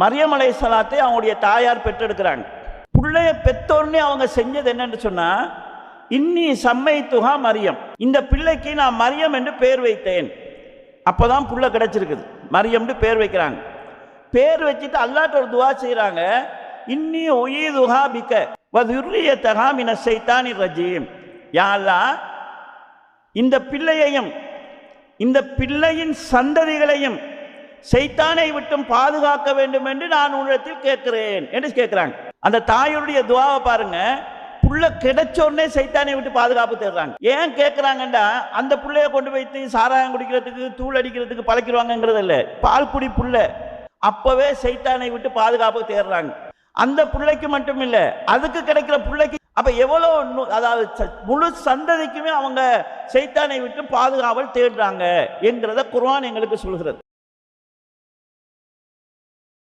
மரியம் அலைஹிஸ்ஸலாத்தை அவங்களுடைய தாயார் பெற்றெடுக்கிறாங்க. பிள்ளைய பெற்றோடனே அவங்க செஞ்சது என்னன்னு சொன்னா, இன்னி சம்மைத்துஹா மரியம், இந்த பிள்ளைக்கு நான் மரியம் என்று பெயர் வைத்தேன். அப்போதான் புள்ள கிடைச்சிருக்குது, மரியம்னு பேர் வைக்கிறாங்க. பேர் வச்சுட்டு அல்லாஹ்ட்ட ஒரு துவா செய்கிறாங்க, இன்னி உயீதுஹா பிக வ ذُرِّيَّتَهَا மின ஷைத்தானிர் ரஜீம். யா அல்லாஹ், இந்த பிள்ளையையும் இந்த பிள்ளையின் சந்ததிகளையும் ஷைத்தானை விட்டும் பாதுகாக்க வேண்டும் என்று நான் உன்னிடத்தில் கேட்கிறேன் என்று கேட்கிறாங்க. அந்த தாயுடைய துவாவை பாருங்க, புள்ள கிடைச்ச உடனே ஷைத்தானை விட்டு பாதுகாப்பு தேடுறாங்க. ஏன் கேட்கிறாங்கண்டா, அந்த புள்ளைய கொண்டு வைத்து சாராயம் குடிக்கிறதுக்கு தூள் அடிக்கிறதுக்கு பழக்கிடுவாங்கிறது இல்லை, பால் குடி புள்ள அப்பவே ஷைத்தானை விட்டு பாதுகாப்பு தேடுறாங்க. அந்த பிள்ளைக்கு மட்டும் இல்லை, அதுக்கு கிடைக்கிற பிள்ளைக்கு அப்ப எவ்வளவு, அதாவது முழு சந்ததிக்குமே அவங்க ஷைத்தானை விட்டு பாதுகாவல் தேடுறாங்க என்கிறத குர்ஆன் எங்களுக்கு சொல்கிறது.